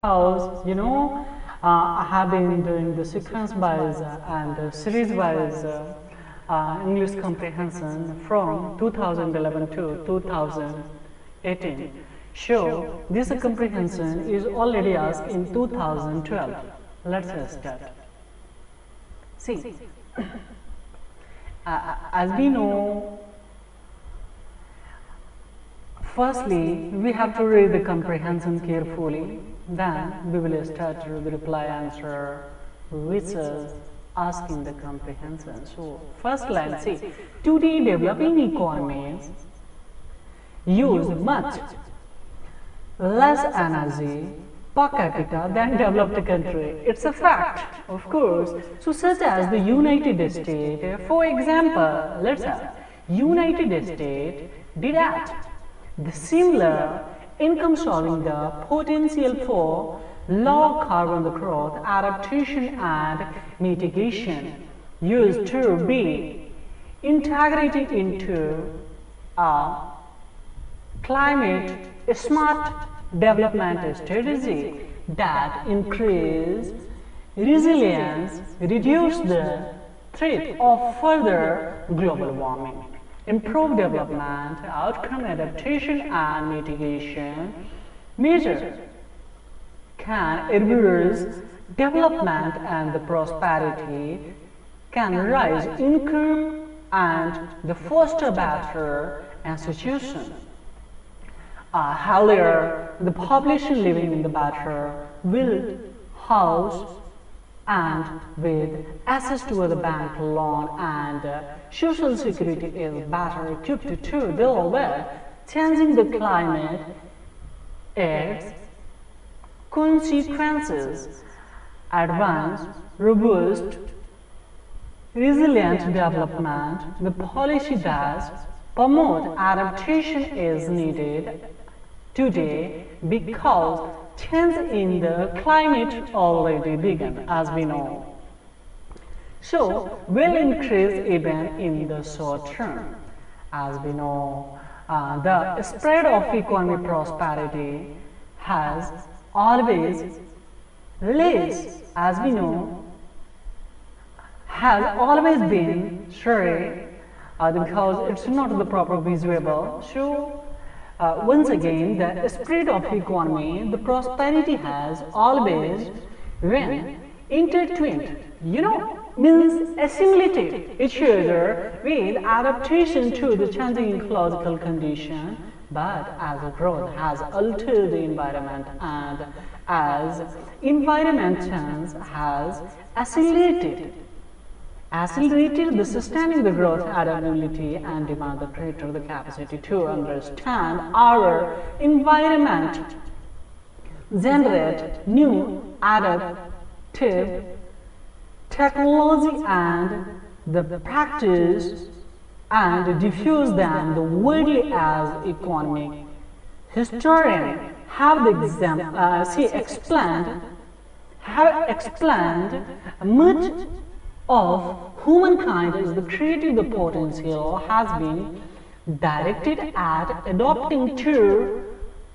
House, I have been doing the sequence wise and series wise English comprehension from 2011 to 2018. So this comprehension is already asked in 2012. Let's start. See, as we know, firstly we have to read the comprehension carefully. Then we will start with the reply answer, which is asking the comprehension. So first line, see, today developing economies use much less energy per capita than developed country. It's a fact, of course. So such as the United States, for example, let's say United States did at the similar income showing the potential for low carbon growth, adaptation and mitigation used to be integrated into a climate smart development strategy that increase resilience, reduce the threat of further global warming, improve development, outcome adaptation and mitigation measures can advance development and the prosperity, can rise income and the foster better institution. Healthier, the population living in the better will house and with access to the bank loan and social security is better equipped to deal with changing the climate, its consequences, advance, robust, resilient development. The policy that promote adaptation is needed today because change in the climate already began, as we know. So, will increase even in the short term. As we know, the spread of economic prosperity has always less, as we know, has always been sure because it's not the proper visual. So, once again, the spread of economy, the prosperity has always been intertwined, means assimilated each other with adaptation to the changing ecological condition, but as the growth has altered the environment and as environment change has accelerated the sustaining the growth, adaptability and demand the greater the capacity to understand our environment, generate new adaptive technology and the practice and diffuse them the widely as economic historian have explained much of humankind is the creative the potential has been directed at adopting to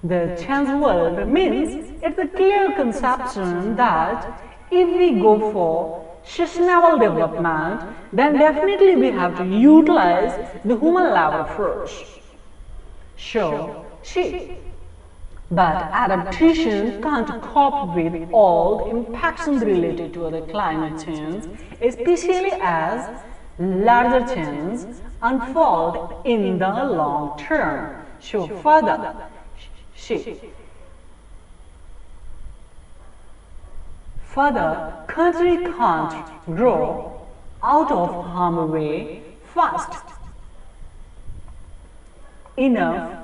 the changed world. Means it's a clear conception that if we go for sustainable development, then definitely we have to utilize the human level first. So, but adaptation can't cope with all the impacts related to the climate change, especially as larger changes unfold in the long term. So further, country can't grow out of harm's way fast enough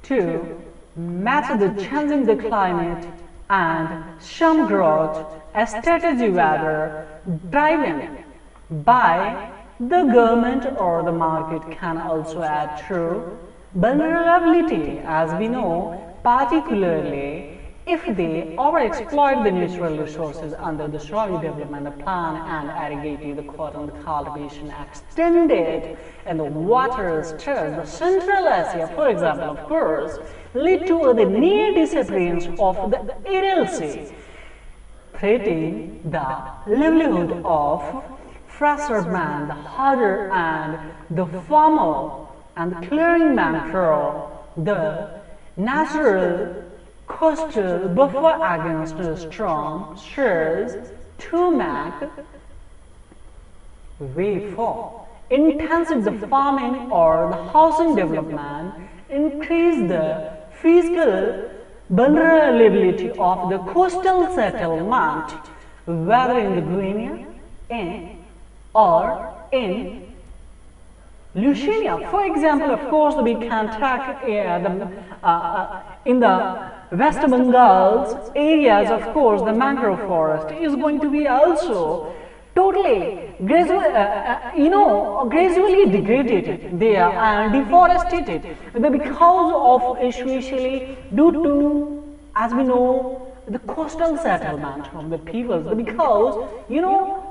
to match the changing the climate, and some growth a strategy whether driven by the government or the market can also add to vulnerability, as we know, particularly if they overexploit the natural resources under the soil development plan and irrigate the cotton cultivation extended and the water stress, the Central Asia, for example, of course, lead to the near disappearance of the aerial threatening the livelihood of fisherman, the hunter, and the farmer, and the clearing mangrove, the natural coastal buffer against strong shores to make way for intensive the farming or the housing development, increase the physical vulnerability of the coastal settlement, whether in the Guinea or in Louisiana. For example, of course, we can take in the West Bengal's areas, of course, the mangrove forest is going to be also totally gradually degraded there and deforested because of, especially due to, as we know, the coastal settlement of the peoples, because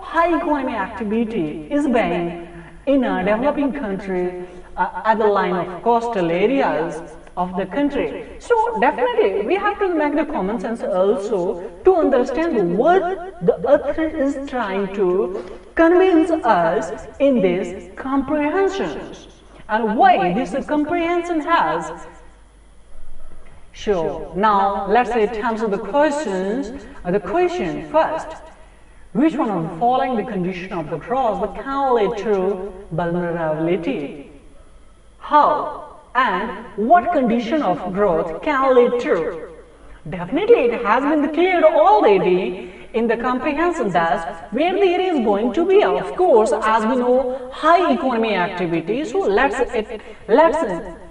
high economic activity is being in a developing country at the line of coastal areas of the country. So definitely we have to make the common sense also to understand what the author is trying to convince us in this comprehension and why this comprehension has. So now let's say in terms of the questions, the question first, which one of the following the condition of the growth that can lead to vulnerability? How and what condition of growth can lead to? Definitely it has been declared already in the comprehension that where there is going to be, of course, as we know, high economic activity. So let's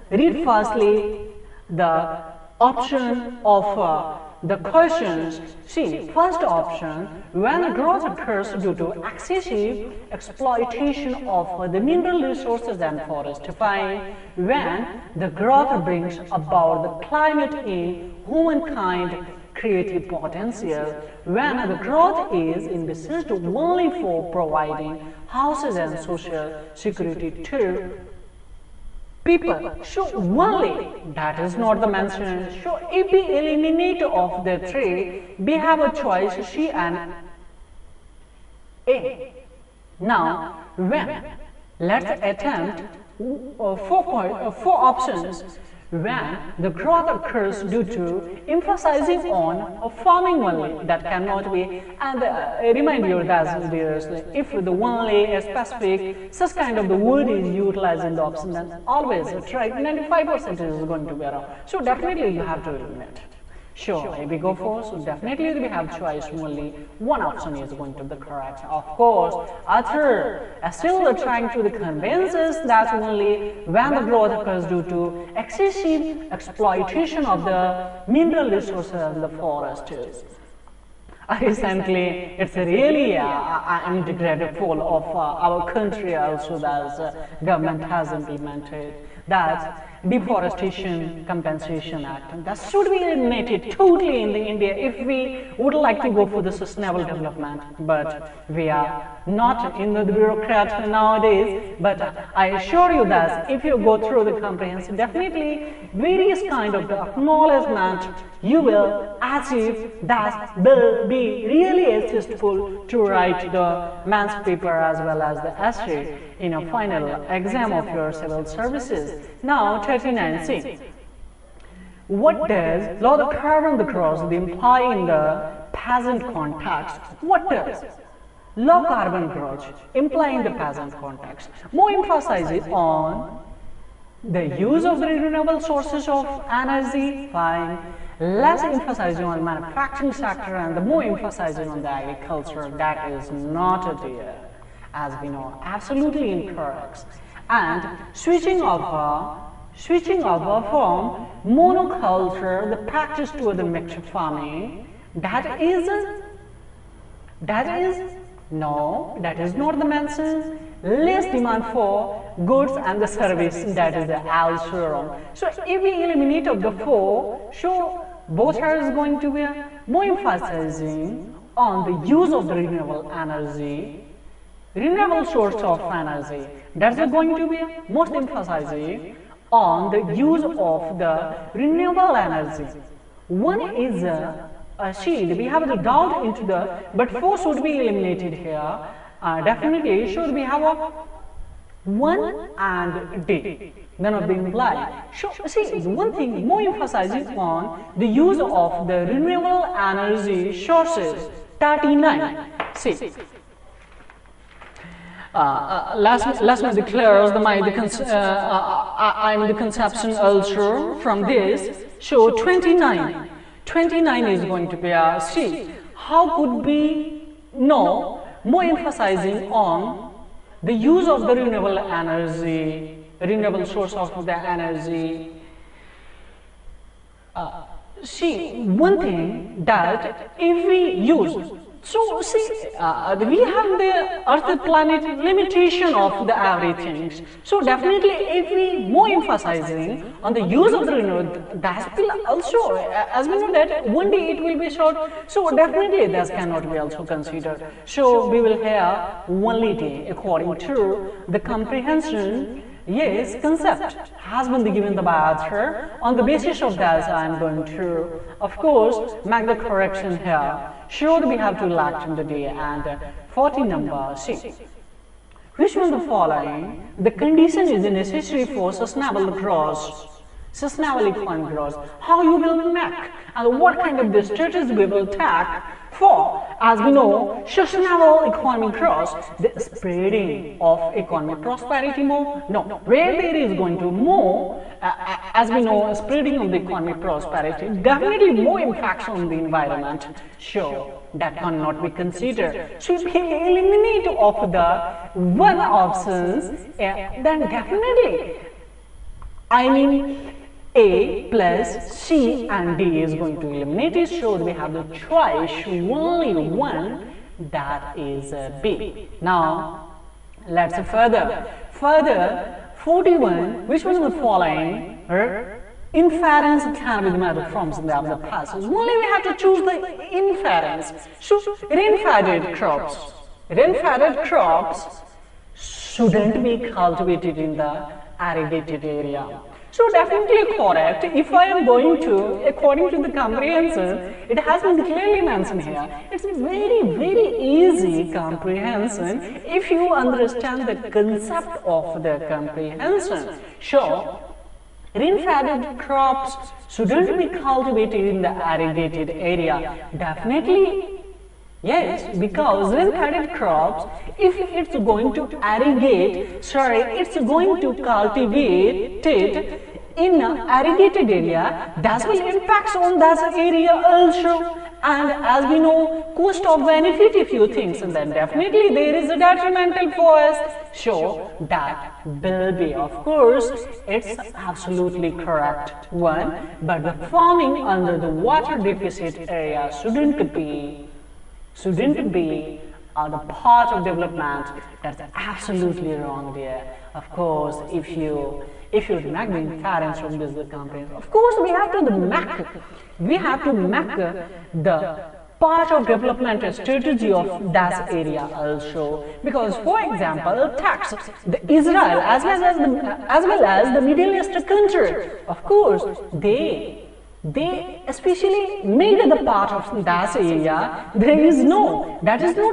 read firstly the option of the questions. See, first option, when growth occurs due to excessive exploitation of the mineral resources and forest fire, when the growth brings about the climate in humankind creative potential, when the growth is envisaged only for providing houses and social security to people. So only that is not the mention. So if we eliminate of the three, we have a choice C and A. Now when let's attempt four options. When the growth occurs due to emphasizing on farming only, that cannot be, and remind you that if the only a specific such kind of the word is utilized in the option, then always try 95% is going to be around. So definitely you have to eliminate. Sure, if we go for, so definitely we have choice only one option is going to be correct. Of course, author still trying to convince us that only when the growth occurs due to excessive exploitation of the mineral resources and the forests. Recently, it's really integrated full of our country also that government has implemented that Deforestation Compensation Act. That should be eliminated totally in the India if we would like to go for the sustainable development. But we are not in the bureaucrat nowadays. But I assure you that if you go through the comprehension, definitely various kind of the acknowledgement you will achieve that will be really assistful to write the maths paper as well as the essay in a final exam of your civil services. Now 39C. What does law of carbon cross imply in the present context? What does low carbon growth imply in the present context? More emphasis on the use of the renewable sources of energy, fine. Less emphasizing on manufacturing sector and the more emphasizing on the agriculture. That is not there, as we know, absolutely incorrect. And switching over from monoculture, the practice to the mixed farming, that is not the mention. Less demand for goods and the service, that is also wrong. So if we eliminate of the four, so both are going to be more emphasizing on the use of the renewable energy, renewable source of energy. That's going to be most emphasizing on the use of the renewable energy. One is a sheet. We have the doubt into the, but 4 should be eliminated here. Definitely should we have a 1 and D. None of them imply. So, see, one thing more emphasizing on the use of the renewable energy sources. 39. See. Last me declares the conception also from this. So 29. 29 is going to be a C. How could we know more emphasizing on the use of the renewable energy, renewable source of the energy? See, one thing that if we use, so see, we have the Earth planet limitation of the everything. So definitely, if we more emphasizing on the use of the renewable, that will also, as we know that one day it will be short. So definitely, that cannot be also considered. So we will have only day according to the comprehension. Yes, concept has been given the answer. On the basis of that, I am going to, of course, make the correction here. Sure, we have to elect in the day and 40 number C. Which one of the following? The condition is necessary for sustainable growth. Sustainable economic growth. How you will make and what kind of the strategies we will take for, as we know, sustainable economic growth, the spreading of economic prosperity more? No, where there is going to more, as we know, spreading of the economic prosperity, definitely more impacts on the environment. Sure, that cannot be considered. So if we eliminate of the one options, then definitely, I mean, A plus C and D is going to eliminate it, so we have the choice only one, that is B. Now, let's further 41, which one of the following inference can be the method from the passage. Only we have to choose the inference. So, rain-fed crops shouldn't be cultivated in the irrigated area. So definitely correct. If I am going to, according to the comprehension, it has been clearly mentioned here. It's very easy comprehension if you understand the concept of the comprehension. So, rain-fed crops shouldn't be cultivated in the irrigated area. Definitely. Yes, because rain-fed crops, if it's going to it's going to cultivate it in an irrigated area, that will impact on that area also. And as we know, cost of benefit, if you think, so then definitely there is a detrimental for us. So that will be, of course, it's absolutely correct one. But the farming under the water deficit area shouldn't be the part of development. That's absolutely wrong there. Of course, if you make the inference from this comprehension, of course we have to make the part of development strategy of that area also. Because, for example, tax the Israel as well as the Middle East country, of course they especially made the part of that area, that is not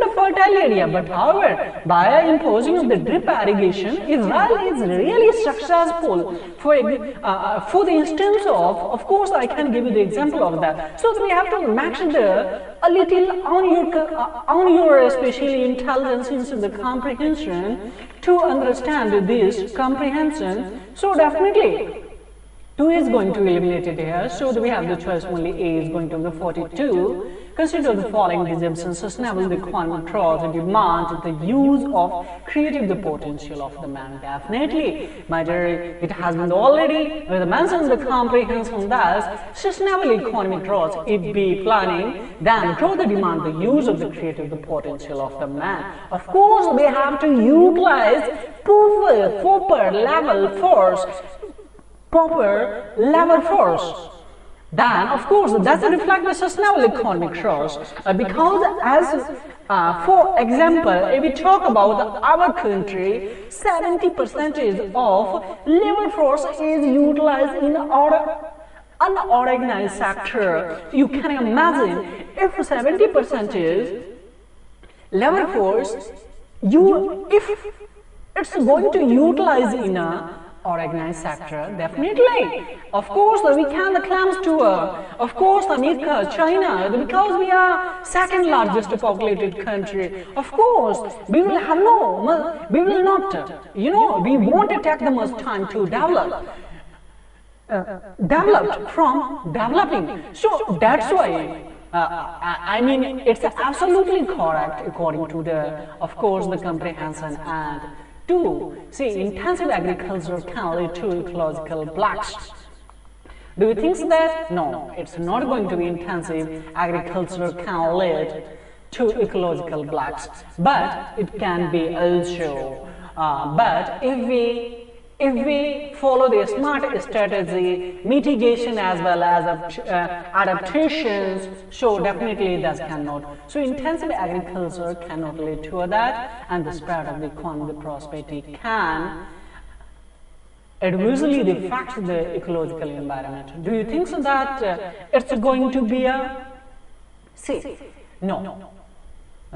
a fertile area, but however, by imposing of the drip irrigation, Israel is really successful. For the instance of course, I can give you the example of that. So we have to match a little on your especially intelligence into the comprehension to understand this comprehension. So definitely, 2 is going to eliminate it here, so we have the choice only A is going to be 42. Consider the following assumptions: sustainable economic growth demand the use of creating the potential of the man. Definitely, my dear, it has been already mentioned the comprehension that sustainable economic growth, it be planning, then grow the demand, the use of the creative the potential of the man. Of course, we have to utilize proper level force. then of course that's a reflect the sustainable economic growth, because as for example, if we talk about our country, 70% of labor force is utilized in unorganized sector. You can imagine if 70% is labor force, if it's going to utilize in a organized sector, definitely. Of course, we can claim to, of course, America, China, because we are second largest populated country. Of course, we will have we will not, we won't take the most time to develop. Developed from developing. So that's why I mean it's absolutely correct according to the, of course, the comprehension. And two, see, intensive agriculture can lead to ecological blocks. Do you think that? No, it's not going to be intensive agriculture can lead to ecological blocks, but it can be also. But if we follow the smart strategy, mitigation as well as adaptations, so definitely that cannot. So intensive agriculture cannot lead to that, and the spread of the economy, the prosperity can adversely affect the ecological environment. Do you think so that it's going to be a no?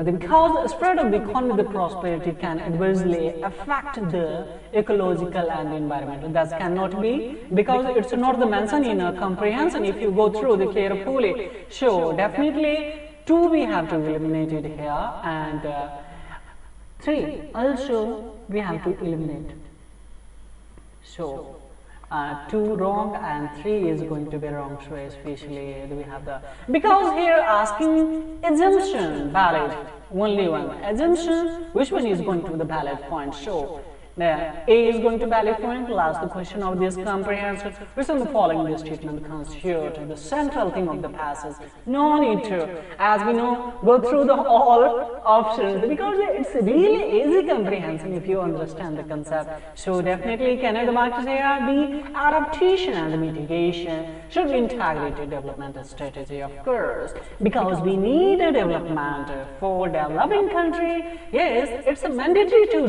Because the spread of the economy, the prosperity can adversely affect the ecological and environment. That cannot be, because it's not the mention in a comprehension if you go through the carefully. So definitely 2 we have to eliminate it here, and 3 also we have to eliminate. So 2 wrong and 3 is going to be wrong. So especially we have the, because here asking assumption valid, only one assumption, which one is going to be the valid point. So A is going to valid point. Last, the question of this comprehension, which on the following statement constitute the central theme of the passage. No need to, as we know, go through the all options, because it's really easy comprehension if you understand the concept. So definitely Canada marks here be adaptation and mitigation should be integrated development strategy, of course, because we need a development for developing country. Yes, it's a mandatory to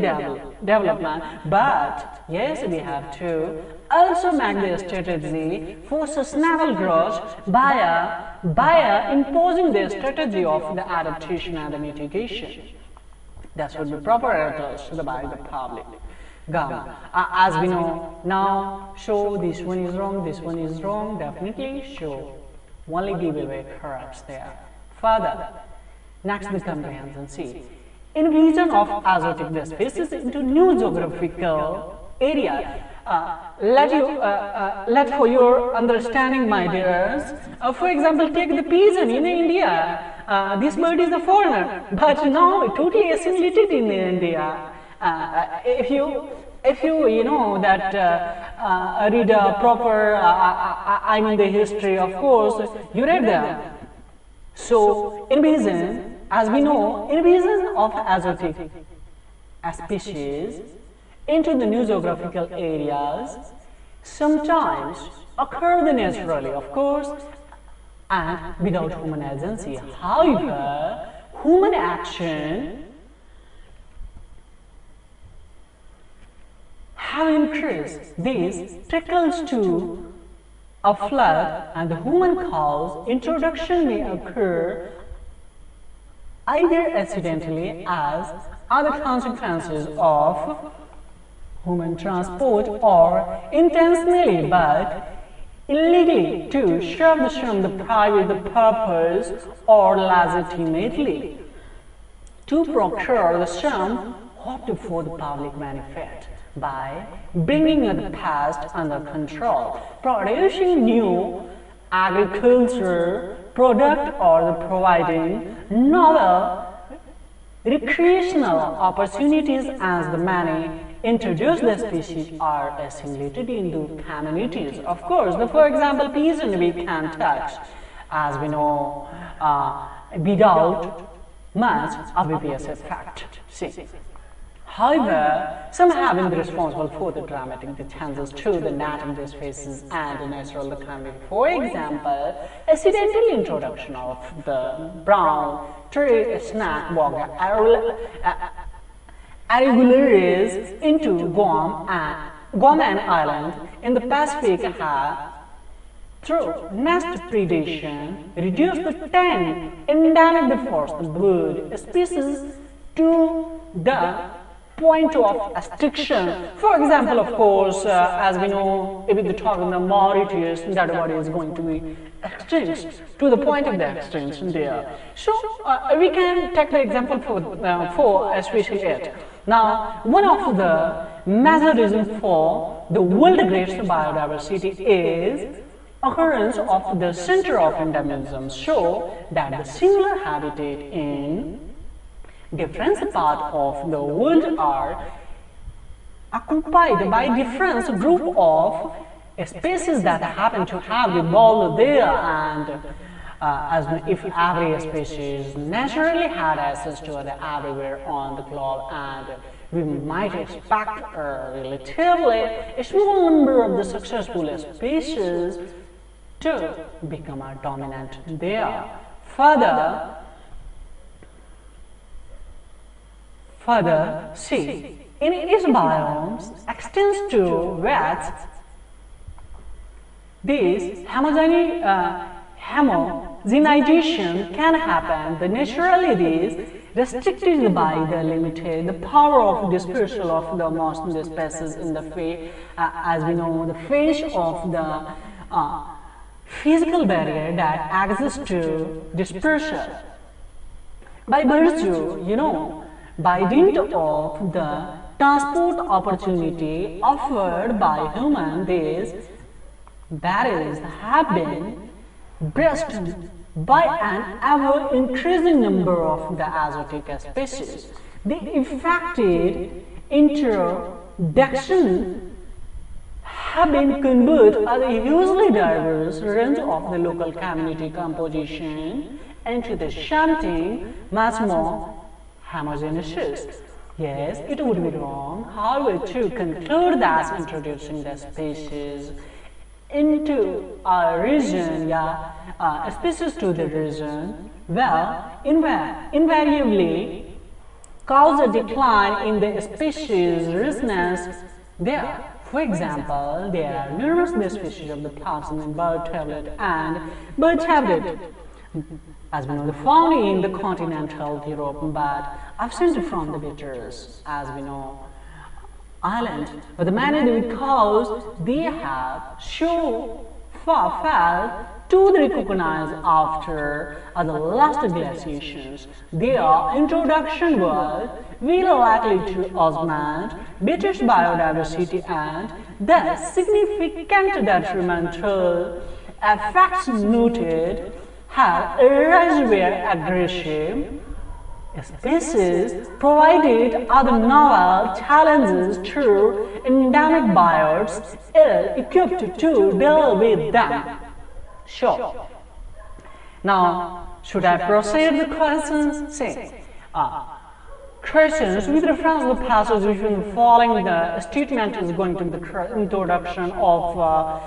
development. But yes, we have to also make the strategy for sustainable growth by imposing the strategy of the adaptation and the mitigation. That should be properly addressed by the public government. As we know now, show this one is wrong, this one is wrong, definitely show. Only giveaway corrects there. Further, next the comprehension. See, invasion of exotic species into new geographical area. Let for your understanding, my dears. For example, take the pigeon in India. This bird is a foreigner, but now totally assimilated in India. If you know that read a proper, I mean the history, of course, you read them. So invasion, as we know, invasion of exotic species into the new geographical areas sometimes occur naturally, of course, and without human agency. However, human action have increased. This trickles to a flood, and the human cause introduction may occur either accidentally as other consequences of human transport, or intentionally but illegally to serve the private purpose, or legitimately to procure the sum hoped for the public benefit by bringing the past under control, producing new agriculture product, or providing novel recreational opportunities as the many introduced species are assimilated into communities. Of course, for example, pigeon we can touch, as we know, without much obvious effect. See. However, some have been responsible for the dramatic changes to the native spaces and the natural climate. For example, accidental introduction of the brown tree snack bug irregularities into Guam and Island in the Pacific have, through nest predation, reduced the 10 endemic forest bird species to the point of extinction. For example, of course, as we know, if we talk about the Mauritius, that body is going to be extinct to the point of the extinction there. So we can take the example for especially it. Now, one of the major reasons for the world greatest biodiversity is occurrence of the center of endemism, show that the similar habitat in different parts of the world are occupied by different group of species that happen to have evolved there, and as if every species naturally had access to it everywhere on the globe, and we might expect a relatively small number of the successful species to become a dominant there. Further, C. In its biomes extends to wet, this homogenization can happen. Naturally, this restricted by the limited power of dispersal of the most of the species in the face, as we know, the face of the physical barrier that exists to dispersal. By virtue, by dint of the transport opportunity offered by human, these barriers have been breached by an ever-increasing number of the exotic species. The effective introduction have been converted a hugely diverse range of the local community composition into the something much more homogeneous. Yes, it would be wrong, however, to conclude that introducing the species into a region, a species to the region, invariably cause a decline in the species richness there. For example, there are numerous species of the plants in bird tablet and bird tablet, as we know, found in the continental Europe, but absent from the beaches, as we know, island, but the mainly because they have so far failed to be recognized after the last glaciations. Their introduction was very likely to augment British biodiversity and the significant detrimental effects noted have irreversible aggressive species provided other novel challenges to endemic biotes ill-equipped to deal with them. Sure. Now, should I proceed with questions? See, questions with reference to the passage which will be following the statement is going to be the introduction of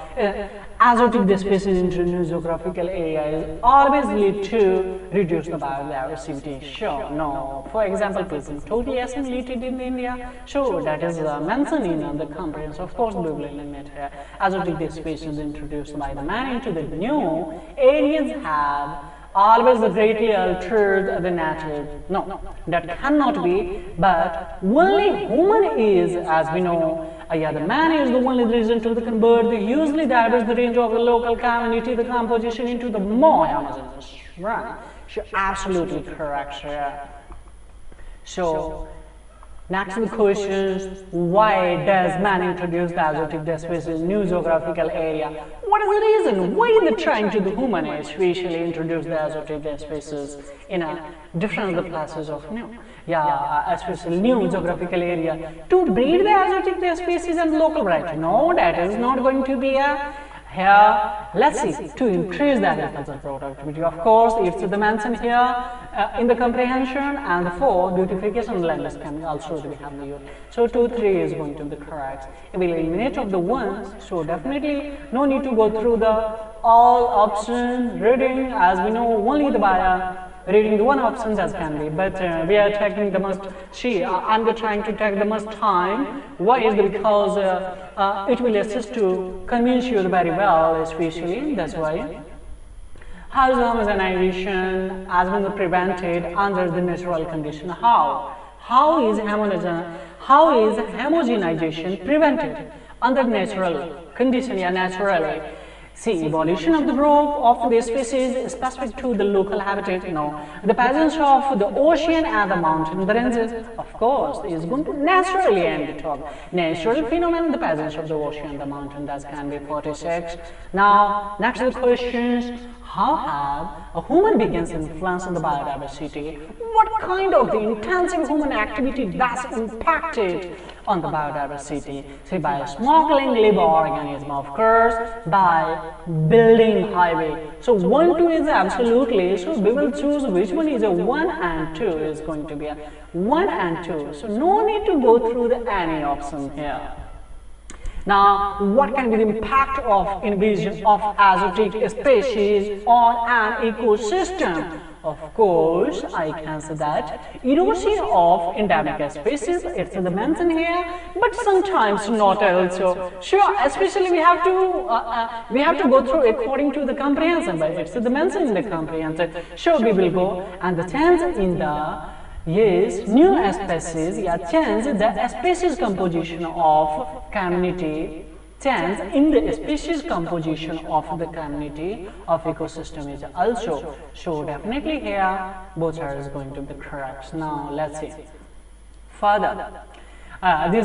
exotic species into new geographical areas always lead to reduce the biodiversity. Sure, no. For example, prism totally assimilated in India. Sure, that is mentioned in the comprehension. Of course, we will limit exotic species introduced by the man into the new areas have always greatly altered the nature. No, that cannot be, but only human is, as we know, the man is the only reason to convert the hugely diverse range of the local community, the composition into the more homogeneous. Right? So absolutely correct, sir. So next the question, why does man introduce the exotic species in new geographical area? What is the reason? Why are they trying to the human especially introduce the exotic species in a different places of new? Especially new geographical area to breed the exotic species and local variety. No, that is not going to be a here. Let's see, to increase the agricultural productivity. Of course, it's the mention here. in the comprehension, and the 4 beautification language can also be have the use. So 2, 3 is going to be correct. If we eliminate of the ones, so definitely no need to go through the all option reading, as we know only the by reading the one option as can be, but we are taking the most. I'm trying to take the most time. Why is it? Because it will assist to convince you very well, especially that's why. How is homogenization has been prevented under the natural condition? How is homogenization prevented under natural condition? Yeah, naturally. See, evolution of the group of the species is specific to the local habitat, the presence of the ocean and the mountain ranges, of course, is going to naturally end the talk. Natural phenomenon, the presence of the ocean and the mountain, that can be 46. Now, next the questions. How have a human beings influenced on the biodiversity? What kind of the intensive human activity that's impacted on the biodiversity? Say by smuggling live organism, of course, by building highway. So 1, 2 is absolutely, so we will choose which one is a 1 and 2 is going to be a 1 and 2. So no need to go through the any option here. Now, what can be the impact of invasion of exotic species on an ecosystem? Of course, I can say that erosion of endemic species, it's the mention here, but sometimes not also. Sure, especially we have to go through according to the comprehension, but it's the mention in the comprehension. Sure, we will go, and the change in the new species, change the species composition of community, change in the species composition of the community of ecosystem is also. So definitely here both are going to be correct. Now let's see further. This